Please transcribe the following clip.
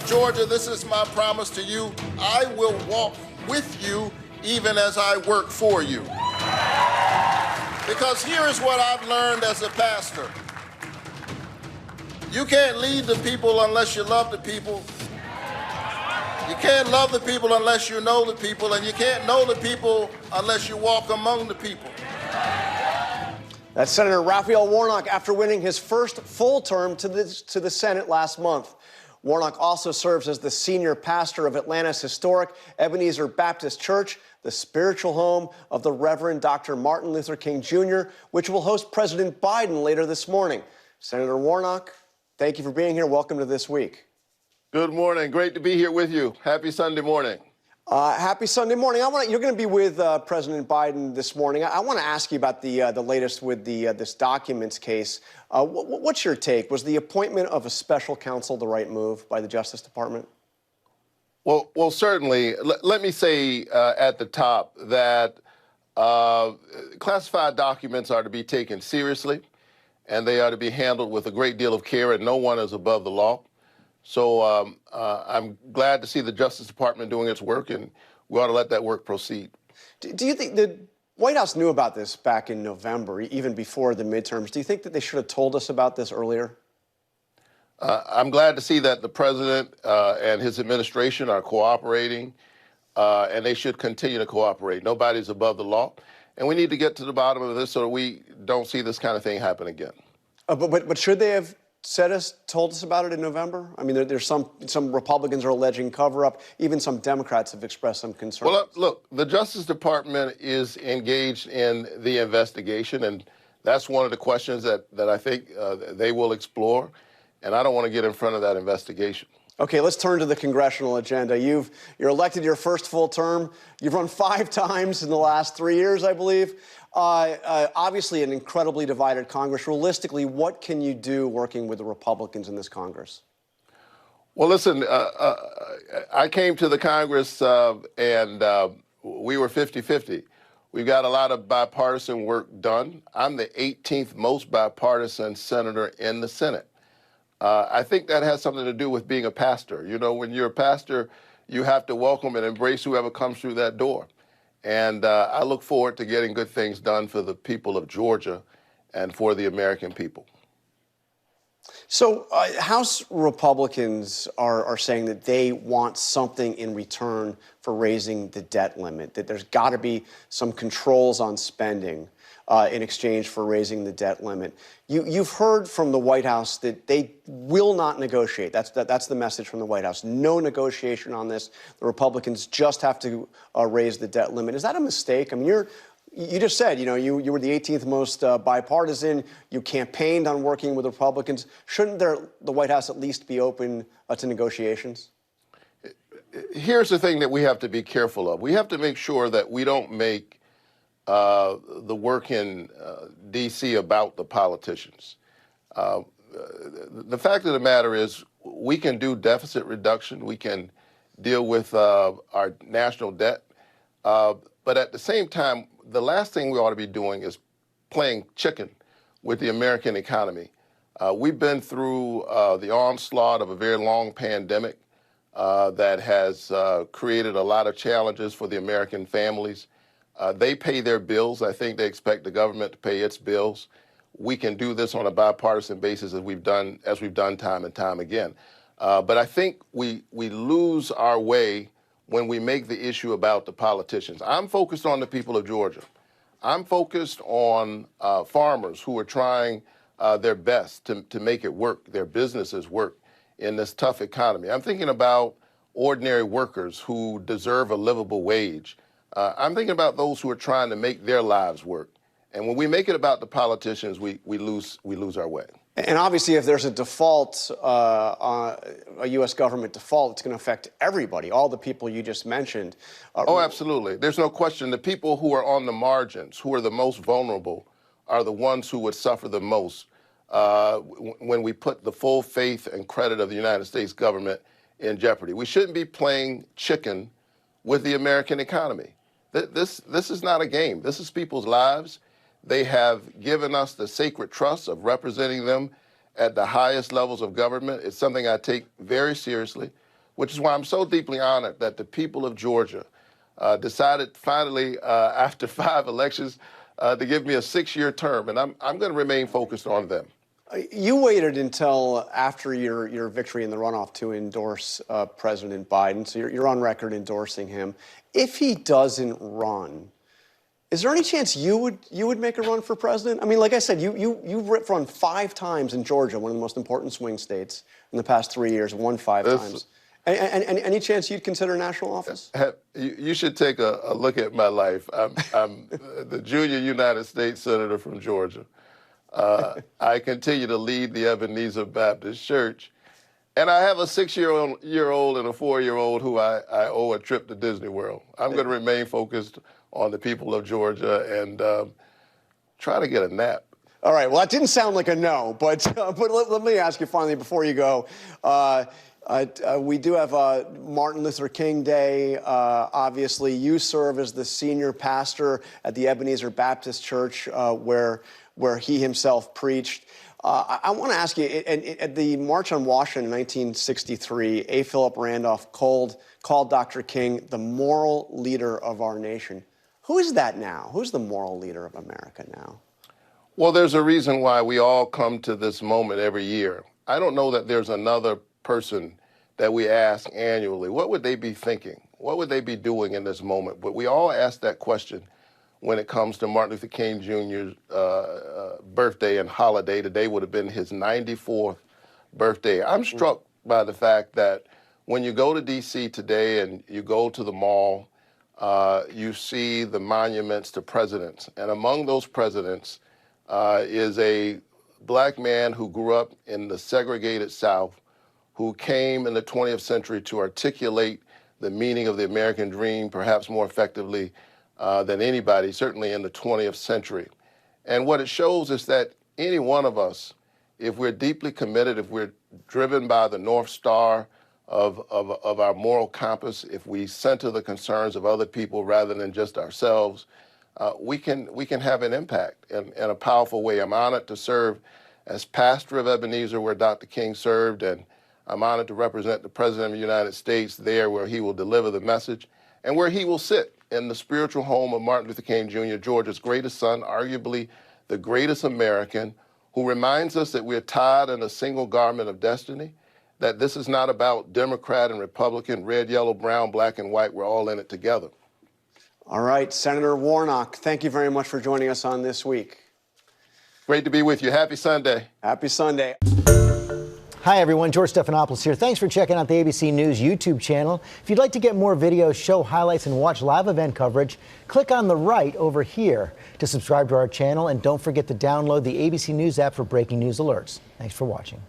Georgia, this is my promise to you. I will walk with you even as I work for you. Because here is what I've learned as a pastor. You can't lead the people unless you love the people. You can't love the people unless you know the people, and you can't know the people unless you walk among the people. That's Senator Raphael Warnock after winning his first full term to the Senate last month. Warnock also serves as the senior pastor of Atlanta's historic Ebenezer Baptist Church, the spiritual home of the Reverend Dr. Martin Luther King Jr., which will host President Biden later this morning. Senator Warnock, thank you for being here. Welcome to This Week. Good morning. Great to be here with you. Happy Sunday morning. Happy Sunday morning. You're going to be with President Biden this morning. I want to ask you about the latest with this documents case. What's your take? Was the appointment of a special counsel the right move by the Justice Department? Well, certainly. Let me say at the top that classified documents are to be taken seriously, and they are to be handled with a great deal of care, and no one is above the law. So I'm glad to see the Justice Department doing its work, and we ought to let that work proceed. Do you think the White House knew about this back in November, even before the midterms? Do you think that they should have told us about this earlier? I'm glad to see that the president and his administration are cooperating, and they should continue to cooperate. Nobody's above the law, and we need to get to the bottom of this so that we don't see this kind of thing happen again. But should they have told us about it in November? I mean, there's some Republicans are alleging cover-up. Even some Democrats have expressed some concern. Well, look, the Justice Department is engaged in the investigation, and that's one of the questions that I think they will explore, and I don't want to get in front of that investigation. Okay, let's turn to the congressional agenda. You're elected your first full term. You've run 5 times in the last 3 years, I believe. Obviously, an incredibly divided Congress. Realistically, what can you do working with the Republicans in this Congress? Well, listen, I came to the Congress and we were 50-50. We've got a lot of bipartisan work done. I'm the 18th most bipartisan senator in the Senate. I think that has something to do with being a pastor. You know, when you're a pastor, you have to welcome and embrace whoever comes through that door. And I look forward to getting good things done for the people of Georgia and for the American people. So House Republicans are saying that they want something in return for raising the debt limit, that there's got to be some controls on spending in exchange for raising the debt limit. You've heard from the White House that they will not negotiate. That's the message from the White House. No negotiation on this. The Republicans just have to raise the debt limit. Is that a mistake? I mean, you just said, you were the 18th most bipartisan. You campaigned on working with Republicans. Shouldn't the White House at least be open to negotiations? Here's the thing that we have to be careful of. We have to make sure that we don't make the work in D.C. about the politicians. The fact of the matter is we can do deficit reduction. We can deal with our national debt. But at the same time, the last thing we ought to be doing is playing chicken with the American economy. We've been through the onslaught of a very long pandemic that has created a lot of challenges for the American families. They pay their bills. I think they expect the government to pay its bills. We can do this on a bipartisan basis as we've done time and time again. But I think we lose our way when we make the issue about the politicians. I'm focused on the people of Georgia. I'm focused on farmers who are trying their best to make it work, their businesses work in this tough economy. I'm thinking about ordinary workers who deserve a livable wage. I'm thinking about those who are trying to make their lives work. And when we make it about the politicians, we lose our way. And obviously, if there's a default, a U.S. government default, it's going to affect everybody, all the people you just mentioned. Oh, absolutely. There's no question. The people who are on the margins, who are the most vulnerable, are the ones who would suffer the most when we put the full faith and credit of the United States government in jeopardy. We shouldn't be playing chicken with the American economy. This is not a game. This is people's lives. They have given us the sacred trust of representing them at the highest levels of government. It's something I take very seriously. which is why I'm so deeply honored that the people of Georgia decided finally, after 5 elections, to give me a 6-year term, and I'm going to remain focused on them. You waited until after your victory in the runoff to endorse President Biden, so you're on record endorsing him. If he doesn't run, is there any chance you would make a run for president? I mean, like I said, you've run 5 times in Georgia, one of the most important swing states in the past 3 years, won 5 times. And any chance you'd consider national office? You should take a look at my life. I'm the junior United States Senator from Georgia. I continue to lead the Ebenezer Baptist Church. And I have a 6-year-old and a 4-year-old who I owe a trip to Disney World. I'm going to remain focused on the people of Georgia and try to get a nap. All right. Well, that didn't sound like a no, but let me ask you finally before you go. We do have Martin Luther King Day. Obviously, you serve as the senior pastor at the Ebenezer Baptist Church, where he himself preached. I want to ask you, at the March on Washington in 1963, A. Philip Randolph called Dr. King the moral leader of our nation. Who is that now? Who's the moral leader of America now? Well, there's a reason why we all come to this moment every year. I don't know that there's another person that we ask annually, what would they be thinking? What would they be doing in this moment? But we all ask that question when it comes to Martin Luther King Jr.'s birthday and holiday. Today would have been his 94th birthday. I'm struck by the fact that when you go to D.C. today and you go to the mall, you see the monuments to presidents. And among those presidents is a black man who grew up in the segregated South, who came in the 20th century to articulate the meaning of the American dream perhaps more effectively than anybody, certainly in the 20th century. And what it shows is that any one of us, if we're deeply committed, if we're driven by the North Star of our moral compass, if we center the concerns of other people rather than just ourselves, we can have an impact in a powerful way. I'm honored to serve as pastor of Ebenezer, where Dr. King served, and I'm honored to represent the President of the United States there, where he will deliver the message and where he will sit in the spiritual home of Martin Luther King Jr., Georgia's greatest son, arguably the greatest American, who reminds us that we're tied in a single garment of destiny, that this is not about Democrat and Republican, red, yellow, brown, black, and white. We're all in it together. All right, Senator Warnock, thank you very much for joining us on This Week. Great to be with you. Happy Sunday. Happy Sunday. Hi, everyone. George Stephanopoulos here. Thanks for checking out the ABC News YouTube channel. If you'd like to get more videos, show highlights, and watch live event coverage, click on the right over here to subscribe to our channel. And don't forget to download the ABC News app for breaking news alerts. Thanks for watching.